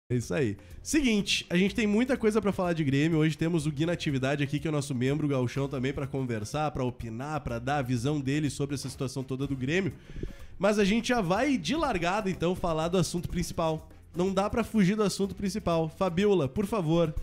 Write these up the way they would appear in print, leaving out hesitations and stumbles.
É isso aí. Seguinte, a gente tem muita coisa pra falar de Grêmio. Hoje temos o Gui Natividade aqui, que é o nosso membro gauchão também, pra conversar, pra opinar, pra dar a visão dele sobre essa situação toda do Grêmio. Mas a gente já vai de largada, então, falar do assunto principal. Não dá pra fugir do assunto principal. Fabiola, por favor,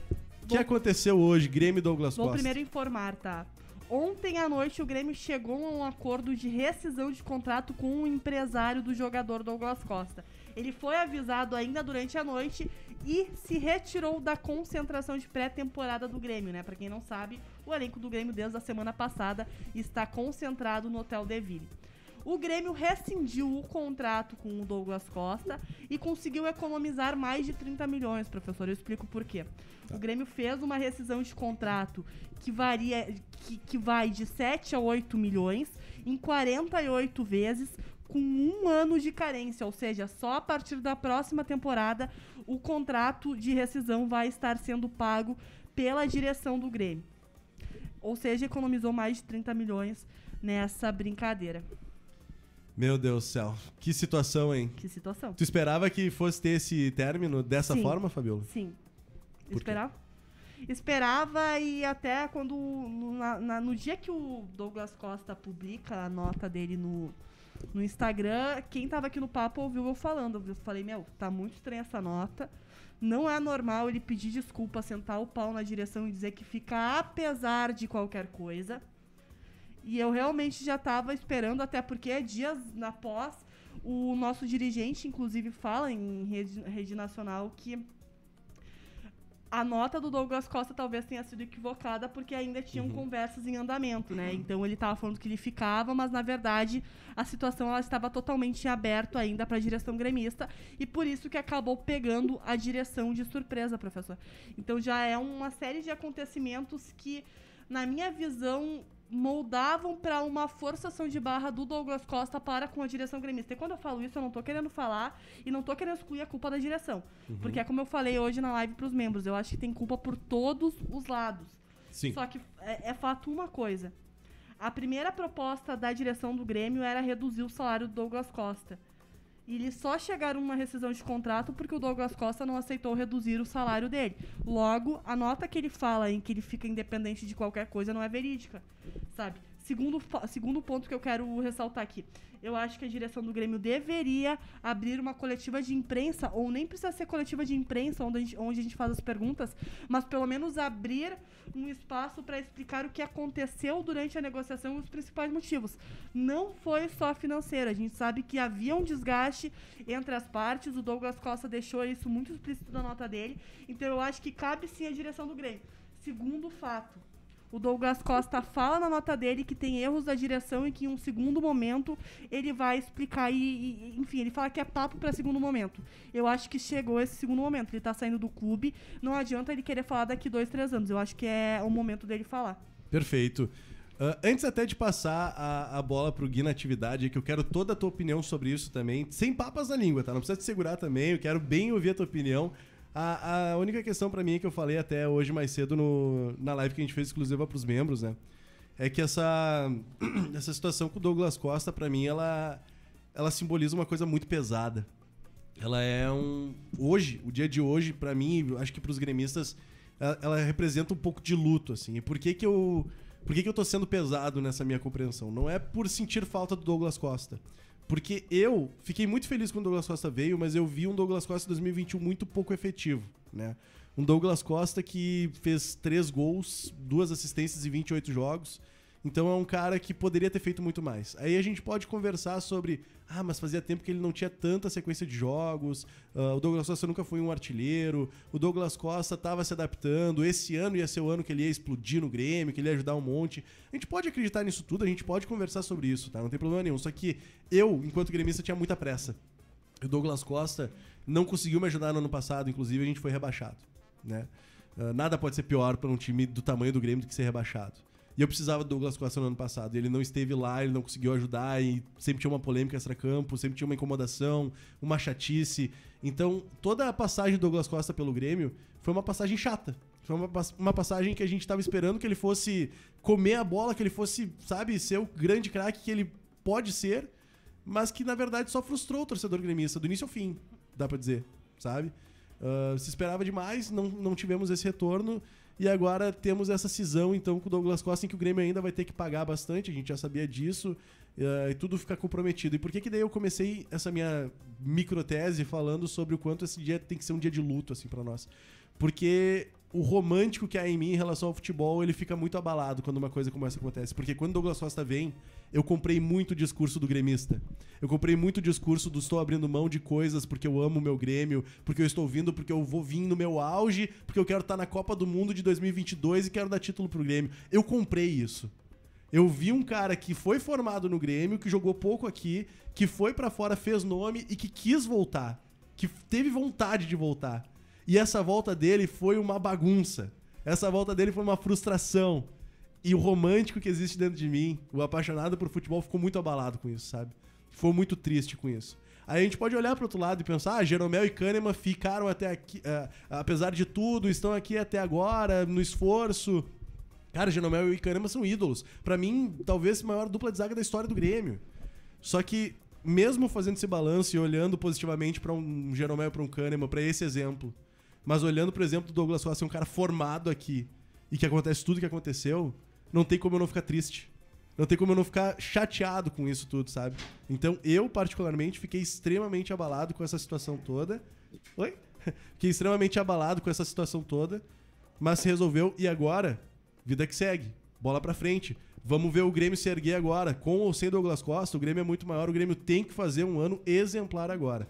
o que aconteceu hoje, Grêmio e Douglas Costa? Vou primeiro informar, tá? Ontem à noite o Grêmio chegou a um acordo de rescisão de contrato com o empresário do jogador Douglas Costa. Ele foi avisado ainda durante a noite e se retirou da concentração de pré-temporada do Grêmio, né? Pra quem não sabe, o elenco do Grêmio desde a semana passada está concentrado no Hotel Deville. O Grêmio rescindiu o contrato com o Douglas Costa e conseguiu economizar mais de 30 milhões, professor. Eu explico por quê. O Grêmio fez uma rescisão de contrato que vai de 7 a 8 milhões em 48 vezes, com 1 ano de carência, ou seja, só a partir da próxima temporada o contrato de rescisão vai estar sendo pago pela direção do Grêmio. Ou seja, economizou mais de 30 milhões nessa brincadeira. Meu Deus do céu, que situação, hein? Que situação. Tu esperava que fosse ter esse término dessa forma, Fabiola? Sim. Por Esperava? Esperava, e até quando no dia que o Douglas Costa publica a nota dele no Instagram, quem tava aqui no papo ouviu eu falando. Eu falei, tá muito estranha essa nota. Não é normal ele pedir desculpa, sentar o pau na direção e dizer que fica apesar de qualquer coisa. E eu realmente já tava esperando, até porque dias após, o nosso dirigente, inclusive, fala em rede nacional que a nota do Douglas Costa talvez tenha sido equivocada porque ainda tinham conversas em andamento, né? Então ele estava falando que ele ficava, mas na verdade a situação ela estava totalmente aberta ainda para a direção gremista e por isso que acabou pegando a direção de surpresa, professor. Então já é uma série de acontecimentos que, na minha visão, moldavam para uma forçação de barra do Douglas Costa para com a direção gremista. E quando eu falo isso, eu não tô querendo falar e não tô querendo excluir a culpa da direção. Porque é como eu falei hoje na live pros membros, eu acho que tem culpa por todos os lados. Sim. Só que é fato uma coisa. A primeira proposta da direção do Grêmio era reduzir o salário do Douglas Costa. E eles só chegaram numa rescisão de contrato porque o Douglas Costa não aceitou reduzir o salário dele. Logo, a nota que ele fala em que ele fica independente de qualquer coisa não é verídica, sabe? Segundo ponto que eu quero ressaltar aqui. Eu acho que a direção do Grêmio deveria abrir uma coletiva de imprensa, ou nem precisa ser coletiva de imprensa, onde a gente faz as perguntas, mas pelo menos abrir um espaço para explicar o que aconteceu durante a negociação e os principais motivos. Não foi só financeiro, a gente sabe que havia um desgaste entre as partes, o Douglas Costa deixou isso muito explícito na nota dele, então eu acho que cabe sim a direção do Grêmio. Segundo fato, o Douglas Costa fala na nota dele que tem erros da direção e que em um segundo momento ele vai explicar enfim, ele fala que é papo para segundo momento. Eu acho que chegou esse segundo momento. Ele tá saindo do clube, não adianta ele querer falar daqui 2-3 anos. Eu acho que é o momento dele falar. Perfeito. Antes até de passar a bola pro Gui Natividade, que eu quero toda a tua opinião sobre isso também, sem papas na língua, tá? Não precisa te segurar também, eu quero bem ouvir a tua opinião. A única questão pra mim que eu falei até hoje mais cedo na live que a gente fez exclusiva pros membros, né? É que essa situação com o Douglas Costa, pra mim, ela simboliza uma coisa muito pesada. Ela é hoje, o dia de hoje, pra mim, acho que pros gremistas, ela representa um pouco de luto, assim. E por que eu tô sendo pesado nessa minha compreensão? Não é por sentir falta do Douglas Costa. Porque eu fiquei muito feliz quando o Douglas Costa veio, mas eu vi um Douglas Costa em 2021 muito pouco efetivo, né? Um Douglas Costa que fez 3 gols, 2 assistências em 28 jogos. Então é um cara que poderia ter feito muito mais. Aí a gente pode conversar sobre... mas fazia tempo que ele não tinha tanta sequência de jogos. O Douglas Costa nunca foi um artilheiro. O Douglas Costa estava se adaptando. Esse ano ia ser o ano que ele ia explodir no Grêmio, que ele ia ajudar um monte. A gente pode acreditar nisso tudo, a gente pode conversar sobre isso, tá? Não tem problema nenhum. Só que eu, enquanto gremista, tinha muita pressa. O Douglas Costa não conseguiu me ajudar no ano passado. Inclusive, a gente foi rebaixado, né? Nada pode ser pior para um time do tamanho do Grêmio do que ser rebaixado. E eu precisava do Douglas Costa no ano passado. Ele não esteve lá, ele não conseguiu ajudar e sempre tinha uma polêmica extra-campo, sempre tinha uma incomodação, uma chatice. Então, toda a passagem do Douglas Costa pelo Grêmio foi uma passagem chata. Foi uma passagem que a gente estava esperando que ele fosse comer a bola, que ele fosse, sabe, ser o grande craque que ele pode ser, mas que na verdade só frustrou o torcedor gremista, do início ao fim, dá pra dizer, sabe? Se esperava demais, não tivemos esse retorno, e agora temos essa cisão então com o Douglas Costa, em que o Grêmio ainda vai ter que pagar bastante, a gente já sabia disso, e tudo fica comprometido. E por que daí eu comecei essa minha microtese falando sobre o quanto esse dia tem que ser um dia de luto assim pra nós? Porque o romântico que há em mim em relação ao futebol, ele fica muito abalado quando uma coisa como essa acontece. Porque quando o Douglas Costa vem, eu comprei muito o discurso do gremista. Eu comprei muito o discurso do estou abrindo mão de coisas porque eu amo o meu Grêmio, porque eu estou vindo, porque eu vou vir no meu auge, porque eu quero estar na Copa do Mundo de 2022 e quero dar título pro Grêmio. Eu comprei isso. Eu vi um cara que foi formado no Grêmio, que jogou pouco aqui, que foi pra fora, fez nome e que quis voltar. Que teve vontade de voltar. E essa volta dele foi uma bagunça. Essa volta dele foi uma frustração. E o romântico que existe dentro de mim, o apaixonado por futebol, ficou muito abalado com isso, sabe? Ficou muito triste com isso. Aí a gente pode olhar pro outro lado e pensar, Jeromel e Kahneman ficaram até aqui, apesar de tudo, estão aqui até agora, no esforço. Cara, Jeromel e Kahneman são ídolos. Pra mim, talvez a maior dupla de zaga da história do Grêmio. Só que, mesmo fazendo esse balanço e olhando positivamente pra um Jeromel e pra um Kahneman, pra esse exemplo, mas olhando, por exemplo, do Douglas Costa, um cara formado aqui, e que acontece tudo que aconteceu, não tem como eu não ficar triste. Não tem como eu não ficar chateado com isso tudo, sabe? Então, eu, particularmente, fiquei extremamente abalado com essa situação toda. Oi? Fiquei extremamente abalado com essa situação toda, mas se resolveu, e agora, vida que segue. Bola pra frente. Vamos ver o Grêmio se erguer agora. Com ou sem Douglas Costa, o Grêmio é muito maior, o Grêmio tem que fazer um ano exemplar agora.